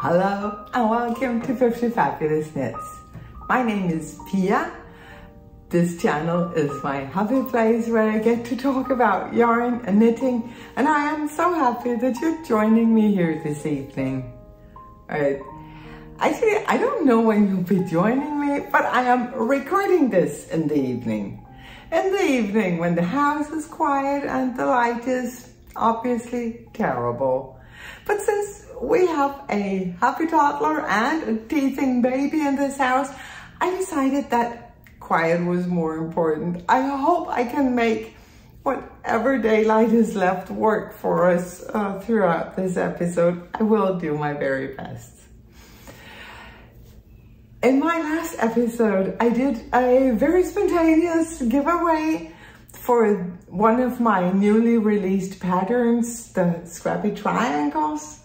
Hello and welcome to 50 Knits. My name is Pia. This channel is my happy place where I get to talk about yarn and knitting, and I am so happy that you're joining me here this evening. Alright, actually I don't know when you'll be joining me, but I am recording this in the evening. In the evening when the house is quiet and the light is obviously terrible. But since we have a happy toddler and a teething baby in this house, I decided that quiet was more important. I hope I can make whatever daylight is left work for us throughout this episode. I will do my very best. In my last episode, I did a very spontaneous giveaway for one of my newly released patterns, the Scrappy Triangles,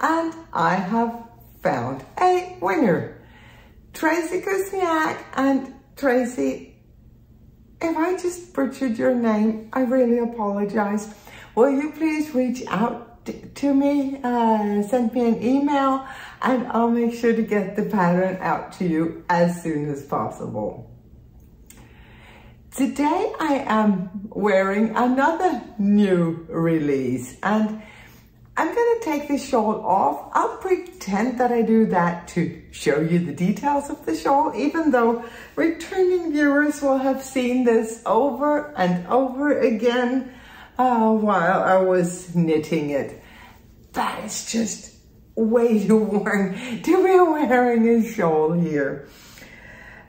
and I have found a winner. Tracy Kusniak. And Tracy, if I just butchered your name, I really apologize. Will you please reach out to me, send me an email, and I'll make sure to get the pattern out to you as soon as possible. Today I am wearing another new release, and I'm gonna take the shawl off. I'll pretend that I do that to show you the details of the shawl, even though returning viewers will have seen this over and over again while I was knitting it. That is just way too warm to be wearing a shawl here.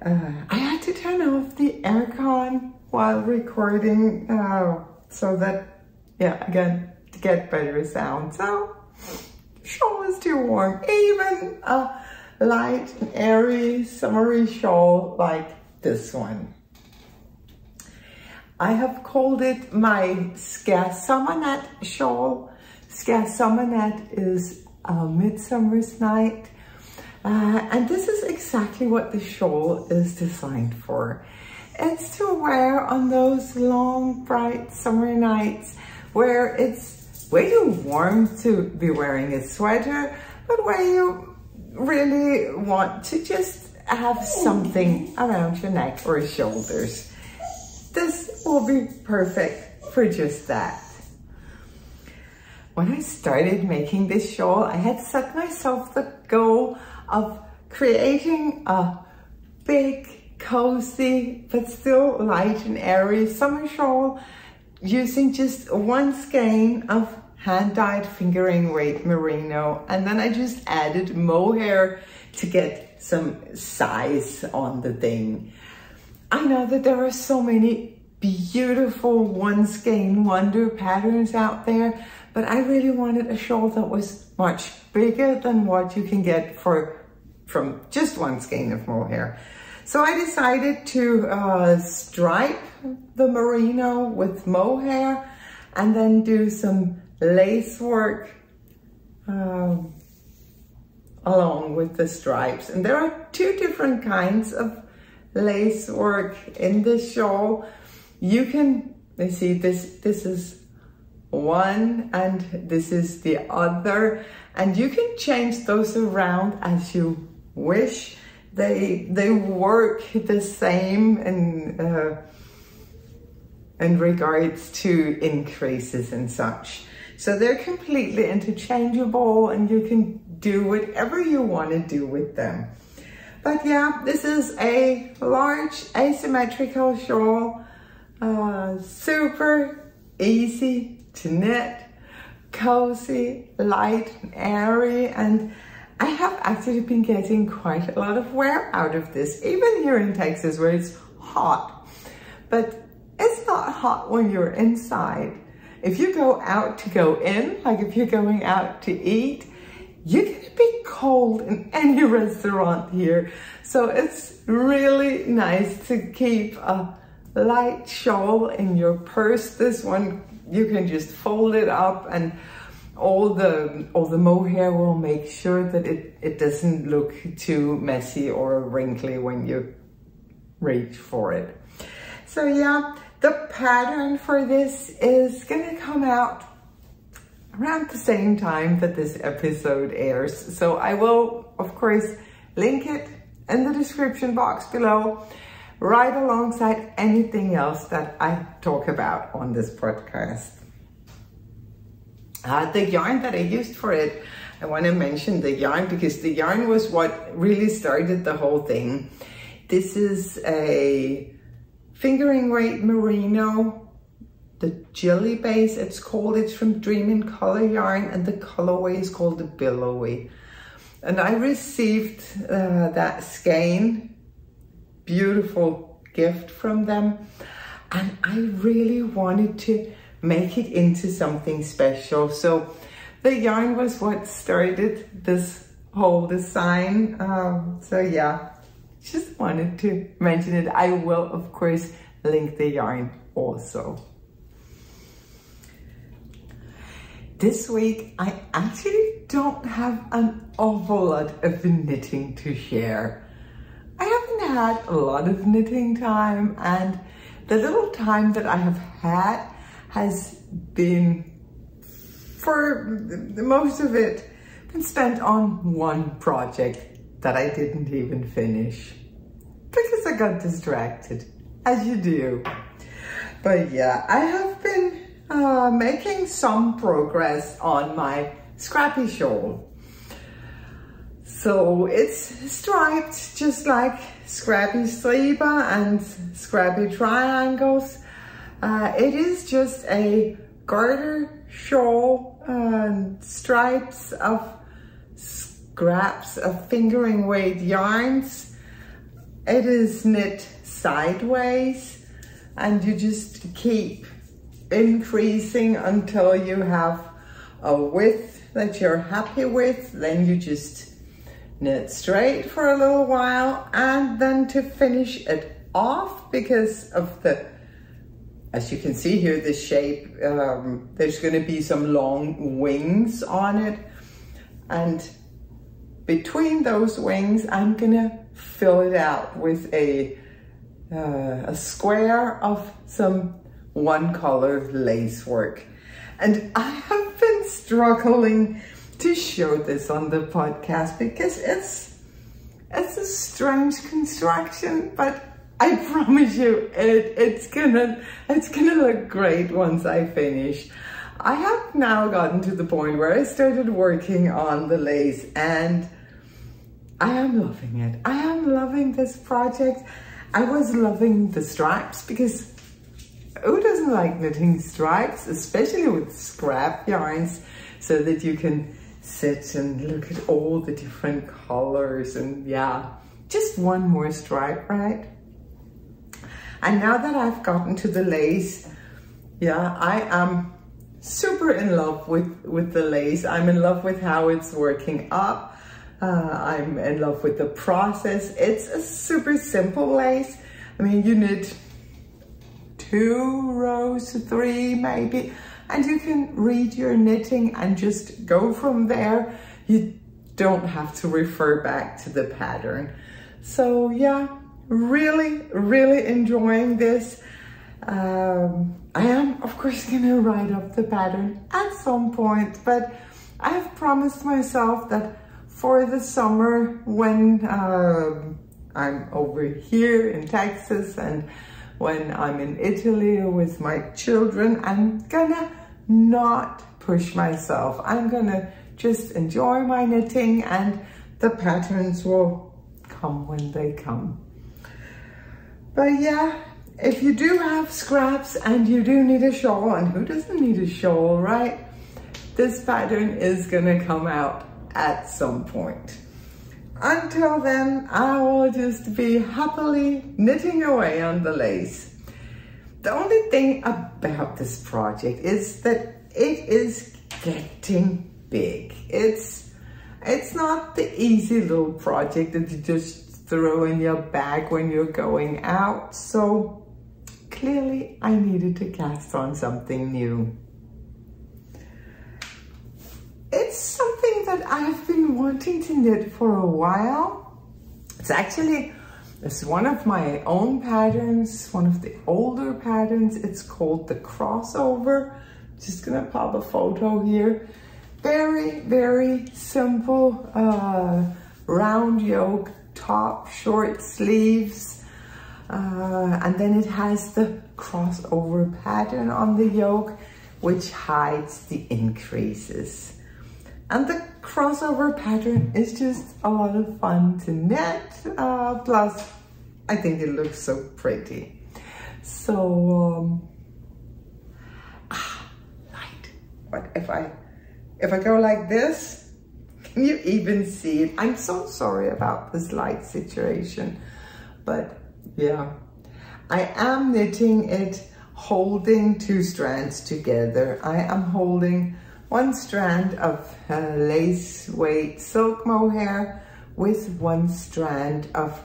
I had to turn off the aircon while recording so that, yeah, again, to get better sound. So, shawl is too warm. Even a light and airy summery shawl like this one. I have called it my Skærsommernat Shawl. Skærsommernat is a midsummer's night. And this is exactly what the shawl is designed for. It's to wear on those long, bright summer nights where it's way too warm to be wearing a sweater, but where you really want to just have something around your neck or shoulders. This will be perfect for just that. When I started making this shawl, I had set myself the goal of creating a big, cozy, but still light and airy summer shawl using just one skein of hand-dyed fingering weight merino, and then I just added mohair to get some size on the thing. I know that there are so many beautiful one skein wonder patterns out there, but I really wanted a shawl that was much bigger than what you can get from just one skein of mohair. So I decided to stripe the merino with mohair and then do some lace work along with the stripes. And there are two different kinds of lace work in this shawl. You can, let's see, this is one and this is the other, and you can change those around as you wish. They work the same in regards to increases and such. So they're completely interchangeable and you can do whatever you want to do with them. But yeah, this is a large asymmetrical shawl, super easy to knit, cozy, light and airy, and I have actually been getting quite a lot of wear out of this, even here in Texas where it's hot. But it's not hot when you're inside. If you go out to go in, like if you're going out to eat, you're gonna be cold in any restaurant here. So it's really nice to keep a light shawl in your purse. This one, you can just fold it up and all the mohair will make sure that it doesn't look too messy or wrinkly when you reach for it. So yeah, the pattern for this is gonna come out around the same time that this episode airs. So I will, of course, link it in the description box below, right alongside anything else that I talk about on this podcast. The yarn that I used for it, I want to mention the yarn because the yarn was what really started the whole thing. This is a fingering weight merino, the jelly base it's called. It's from Dream in Color yarn, and the colorway is called the Billowy. And I received that skein, beautiful gift from them, and I really wanted to make it into something special. So the yarn was what started this whole design. So yeah, just wanted to mention it. I will, of course, link the yarn also. This week, I actually don't have an awful lot of knitting to share. I haven't had a lot of knitting time, and the little time that I have had has been, for most of it, been spent on one project that I didn't even finish because I got distracted, as you do. But yeah, I have been making some progress on my Scrappy Shawl. So it's striped just like Scrappy Striber and Scrappy Triangles. It is just a garter shawl and stripes of scraps of fingering weight yarns. It is knit sideways, and you just keep increasing until you have a width that you're happy with. Then you just knit straight for a little while, and then to finish it off, because of the, as you can see here, the shape, there's going to be some long wings on it, and between those wings I'm going to fill it out with a square of some one color lace work. And I have been struggling to show this on the podcast because it's a strange construction, but I promise you it's gonna look great once I finish. I have now gotten to the point where I started working on the lace, and I am loving it. I am loving this project. I was loving the stripes because who doesn't like knitting stripes, especially with scrap yarns, so that you can sit and look at all the different colors, and yeah, just one more stripe, right? And now that I've gotten to the lace, yeah, I am super in love with the lace. I'm in love with how it's working up. I'm in love with the process. It's a super simple lace. I mean, you knit 2 rows, 3 maybe, and you can read your knitting and just go from there. You don't have to refer back to the pattern. So yeah, really enjoying this. I am, of course, gonna write up the pattern at some point, but I have promised myself that for the summer, when I'm over here in Texas and when I'm in Italy with my children, I'm gonna not push myself. I'm gonna just enjoy my knitting, and the patterns will come when they come. But yeah, if you do have scraps and you do need a shawl, and who doesn't need a shawl, right? This pattern is gonna come out at some point. Until then, I will just be happily knitting away on the lace. The only thing about this project is that it is getting big. It's not the easy little project that you just throw in your bag when you're going out. So clearly I needed to cast on something new. It's something that I've been wanting to knit for a while. It's one of my own patterns, one of the older patterns. It's called the Crossover just gonna pop a photo here. Very, very simple round yoke top, short sleeves, and then it has the crossover pattern on the yoke, which hides the increases. And the crossover pattern is just a lot of fun to knit, plus I think it looks so pretty. So, light. But if I go like this, can you even see it? I'm so sorry about this light situation, but yeah, I am knitting it holding two strands together. I am holding one strand of lace weight silk mohair with one strand of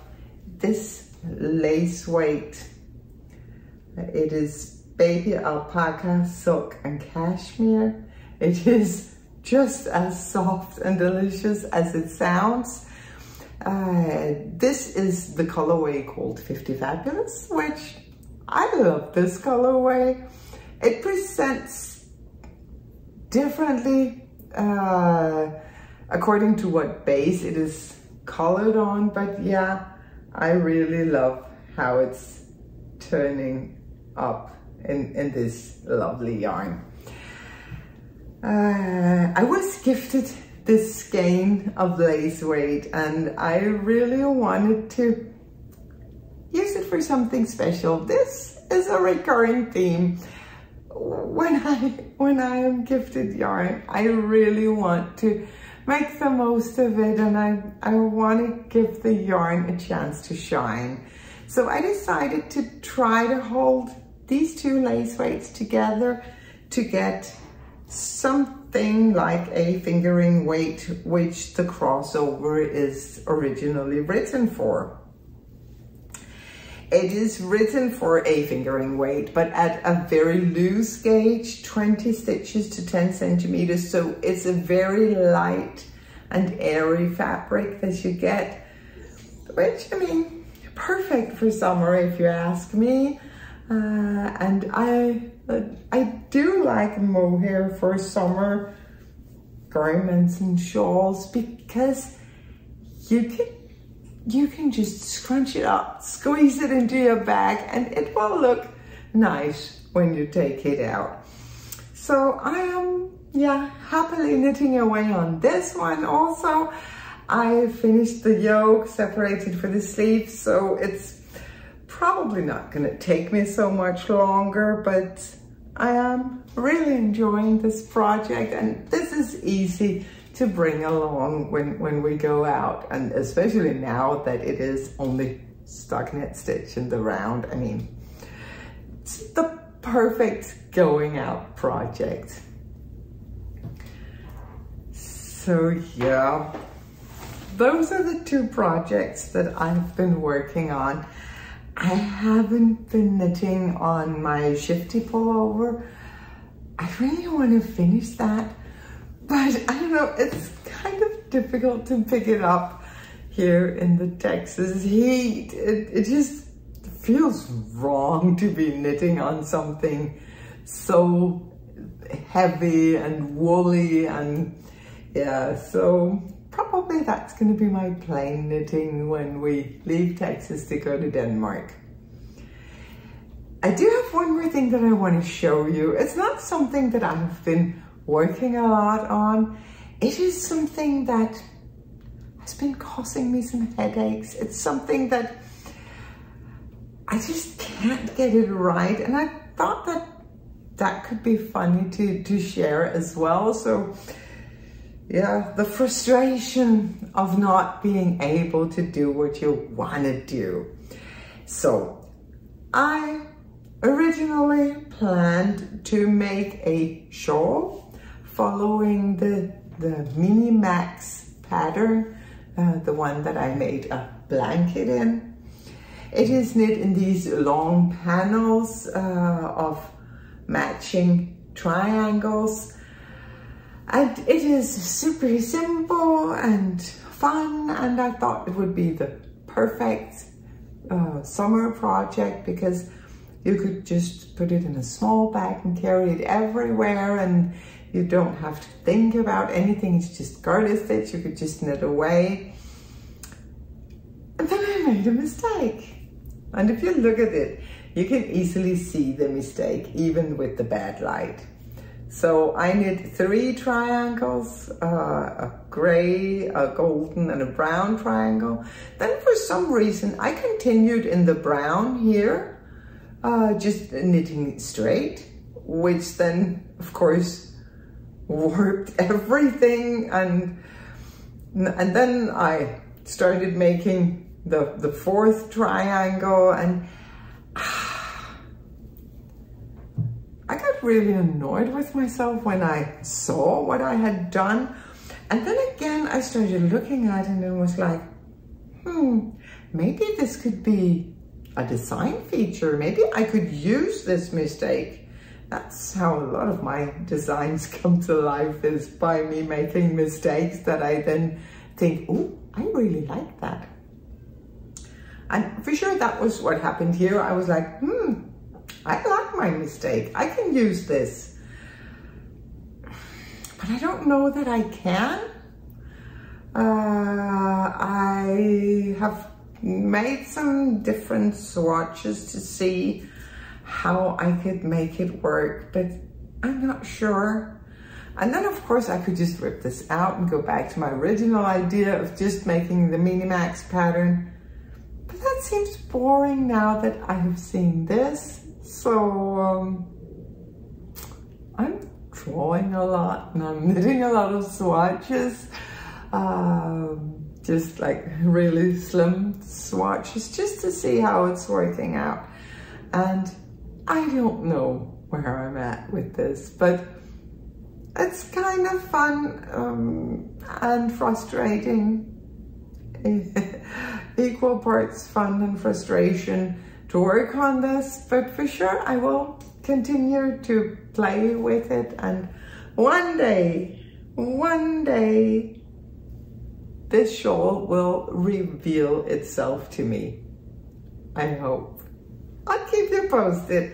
this lace weight. It is baby alpaca, silk and cashmere. It is just as soft and delicious as it sounds. This is the colorway called Fiftyfabulous, which I love this colorway. It presents differently according to what base it is colored on, but yeah, I really love how it's turning up in this lovely yarn. I was gifted this skein of lace weight and I really wanted to use it for something special. This is a recurring theme. When I am gifted yarn, I really want to make the most of it, and I want to give the yarn a chance to shine. So I decided to try to hold these two lace weights together to get something like a fingering weight, which the crossover is originally written for. It is written for a fingering weight, but at a very loose gauge, 20 stitches to 10 centimeters. So it's a very light and airy fabric that you get, which, I mean, perfect for summer if you ask me. And I do like mohair for summer garments and shawls because you can just scrunch it up, squeeze it into your bag, and it will look nice when you take it out. So I am, yeah, happily knitting away on this one also. I finished the yoke, separated for the sleeves, so it's probably not gonna take me so much longer, but I am really enjoying this project, and this is easy to bring along when we go out, and especially now that it is only stockinette stitch in the round. I mean, it's the perfect going out project. So yeah, those are the two projects that I've been working on. I haven't been knitting on my shifty pullover. I really want to finish that, but I don't know, it's kind of difficult to pick it up here in the Texas heat. It just feels wrong to be knitting on something so heavy and woolly, and yeah, so probably that's going to be my plain knitting when we leave Texas to go to Denmark. I do have one more thing that I want to show you. It's not something that I've been working a lot on. It is something that has been causing me some headaches. It's something that I just can't get it right, and I thought that that could be funny to share as well. So yeah, the frustration of not being able to do what you want to do. So I originally planned to make a shawl following the Mini Max pattern, the one that I made a blanket in. It is knit in these long panels of matching triangles. And it is super simple and fun, and I thought it would be the perfect summer project because You could just put it in a small bag and carry it everywhere, and you don't have to think about anything. It's just garter stitch. You could just knit away. And then I made a mistake. And if you look at it, you can easily see the mistake, even with the bad light. So I knit 3 triangles, a gray, a golden, and a brown triangle. Then for some reason, I continued in the brown here, just knitting straight, which then, of course, warped everything. And then I started making the 4th triangle, and I got really annoyed with myself when I saw what I had done. And then again, I started looking at it and was like, maybe this could be a design feature. Maybe I could use this mistake. That's how a lot of my designs come to life, is by me making mistakes that I then think, oh, I really like that. And for sure, that was what happened here. I was like, I like my mistake. I can use this. But I don't know that I can. I have made some different swatches to see how I could make it work, but I'm not sure. And then of course I could just rip this out and go back to my original idea of just making the Minimax pattern. But that seems boring now that I have seen this. So I'm drawing a lot and I'm knitting a lot of swatches, just like really slim swatches, just to see how it's working out. And I don't know where I'm at with this, but it's kind of fun and frustrating. Equal parts fun and frustration to work on this, but for sure I will continue to play with it, and one day, this shawl will reveal itself to me. I hope. I'll keep you posted.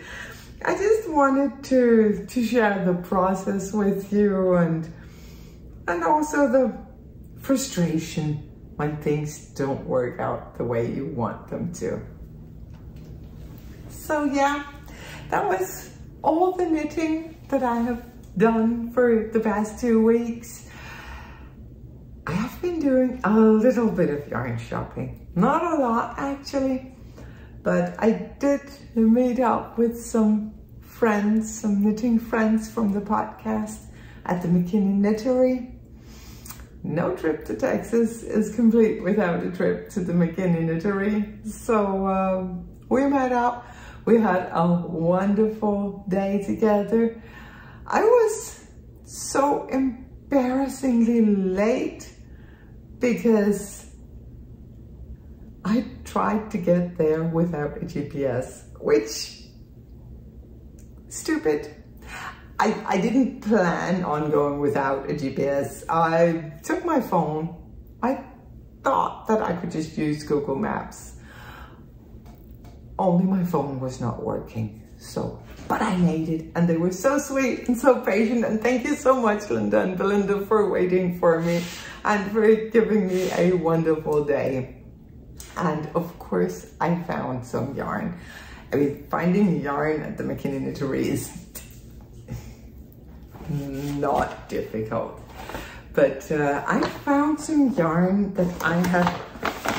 I just wanted to share the process with you, and also the frustration when things don't work out the way you want them to. So yeah, that was all the knitting that I have done for the past 2 weeks. I have been doing a little bit of yarn shopping. Not a lot actually, but I did meet up with some friends, some knitting friends from the podcast at the McKinney Knittery. No trip to Texas is complete without a trip to the McKinney Knittery. So we met up. We had a wonderful day together. I was so embarrassingly late because I tried to get there without a GPS, which, stupid. I didn't plan on going without a GPS. I took my phone. I thought that I could just use Google Maps. Only my phone was not working. So, but I made it, and they were so sweet and so patient, and thank you so much, Linda and Belinda, for waiting for me and for giving me a wonderful day. And of course, I found some yarn. I mean, finding yarn at the McKinney Knittery is not difficult, but I found some yarn that I had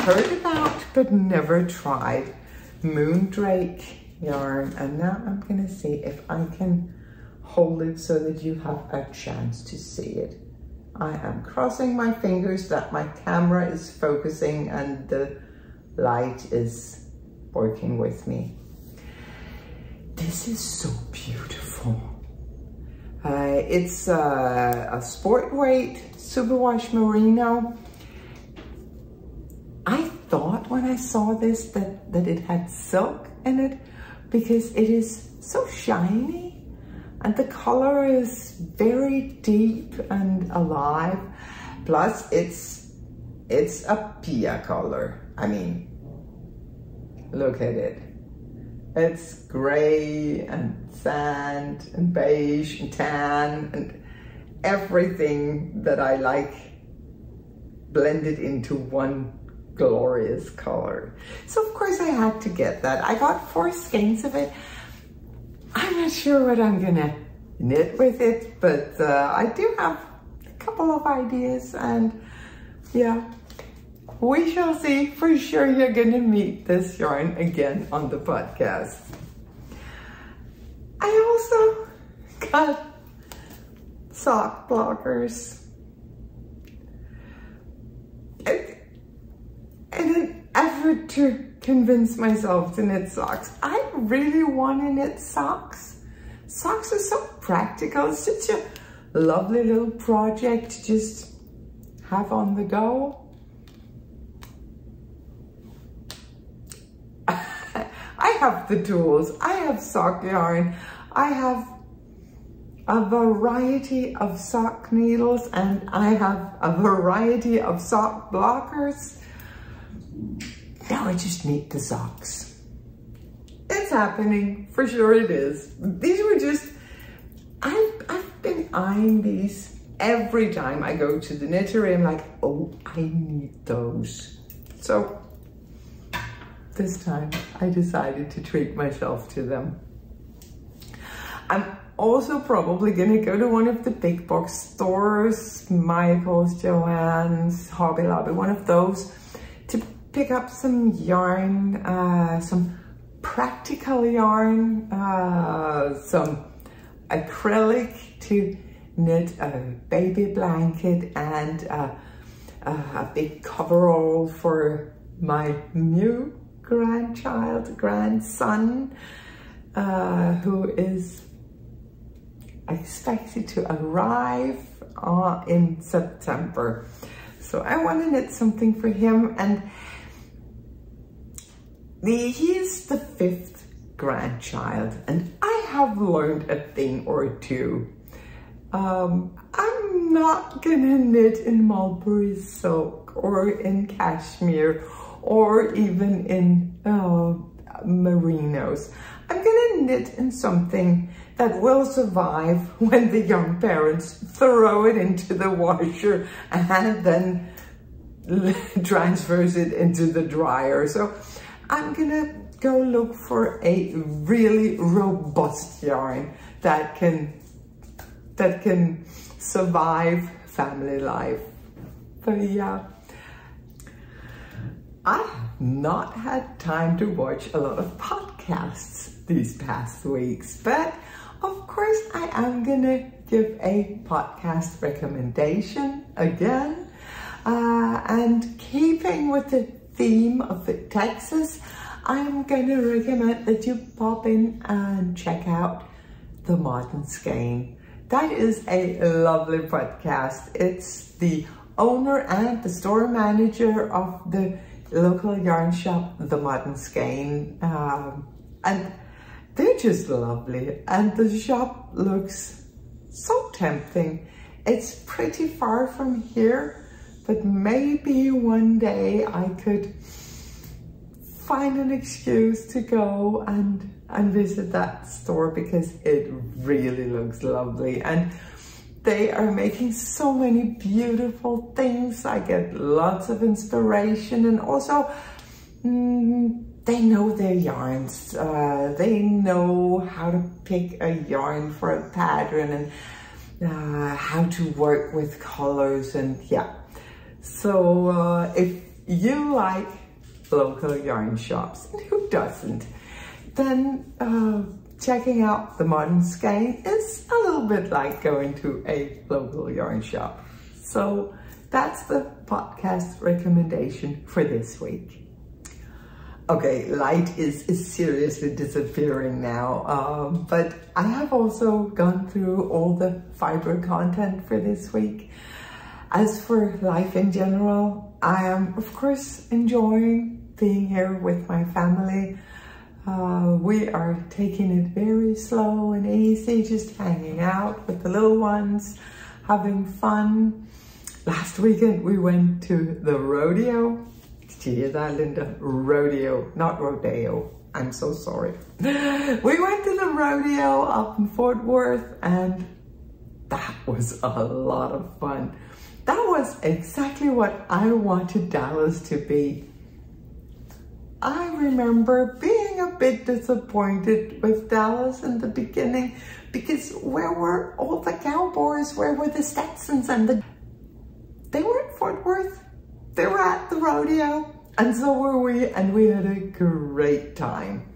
heard about but never tried. Moondrake yarn, and now I'm gonna see if I can hold it so that you have a chance to see it. I am crossing my fingers that my camera is focusing and the light is working with me. This is so beautiful. It's a sport weight superwash merino. I thought when I saw this that it had silk in it because it is so shiny and the color is very deep and alive. Plus it's a pia color. I mean, look at it. It's gray and sand and beige and tan and everything that I like blended into one glorious color. So of course I had to get that. I got 4 skeins of it. I'm not sure what I'm gonna knit with it, but I do have a couple of ideas, and yeah, we shall see. For sure you're gonna meet this yarn again on the podcast. I also got sock blockers. In an effort to convince myself to knit socks. I really want to knit socks. Socks are so practical. It's such a lovely little project to just have on the go. I have the tools. I have sock yarn. I have a variety of sock needles, and I have a variety of sock blockers. Now I just need the socks. It's happening, for sure it is. These were just, I've been eyeing these every time I go to the knittery. I'm like, oh, I need those. So this time I decided to treat myself to them. I'm also probably gonna go to one of the big box stores, Michael's, Joann's, Hobby Lobby, one of those, to pick up some yarn, some practical yarn, some acrylic to knit a baby blanket, and a big coverall for my new grandson, who is expected to arrive in September. So I want to knit something for him, and he's the 5th grandchild, and I have learned a thing or two. I'm not gonna knit in mulberry silk or in cashmere or even in merinos. I'm gonna knit in something that will survive when the young parents throw it into the washer and then transfers it into the dryer. So I'm gonna go look for a really robust yarn that can survive family life. But yeah, I have not had time to watch a lot of podcasts these past weeks, but of course I am gonna give a podcast recommendation again, and keeping with the theme of Texas, I'm gonna recommend that you pop in and check out the Modern Skein. That is a lovely podcast. It's the owner and the store manager of the local yarn shop, the Modern Skein, and they're just lovely, and the shop looks so tempting. It's pretty far from here, but maybe one day I could find an excuse to go and visit that store, because it really looks lovely, and they are making so many beautiful things. I get lots of inspiration, and also they know their yarns. They know how to pick a yarn for a pattern, and how to work with colors, and yeah. So if you like local yarn shops, and who doesn't, then checking out the Modern Skein is a little bit like going to a local yarn shop. So that's the podcast recommendation for this week. Okay, light is seriously disappearing now, but I have also gone through all the fiber content for this week. As for life in general, I am of course enjoying being here with my family. We are taking it very slow and easy, just hanging out with the little ones, having fun. Last weekend we went to the rodeo. Did you hear that, Linda? Rodeo, not rodeo. I'm so sorry. We went to the rodeo up in Fort Worth, and that was a lot of fun. That was exactly what I wanted Dallas to be. I remember being a bit disappointed with Dallas in the beginning, because where were all the cowboys? Where were the Stetsons and they were at Fort Worth. They were at the rodeo, and so were we, and we had a great time.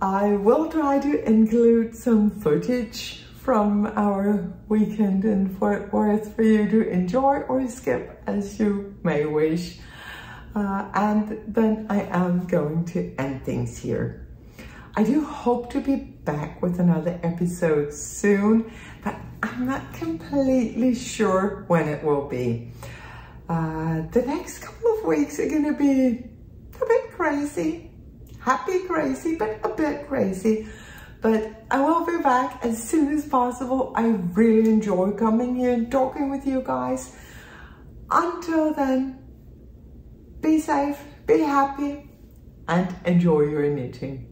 I will try to include some footage from our weekend in Fort Worth for you to enjoy or skip as you may wish. And then I am going to end things here. I do hope to be back with another episode soon, but I'm not completely sure when it will be. The next couple of weeks are gonna be a bit crazy. Happy crazy, but a bit crazy. But I will be back as soon as possible. I really enjoy coming here and talking with you guys. Until then, be safe, be happy, and enjoy your knitting.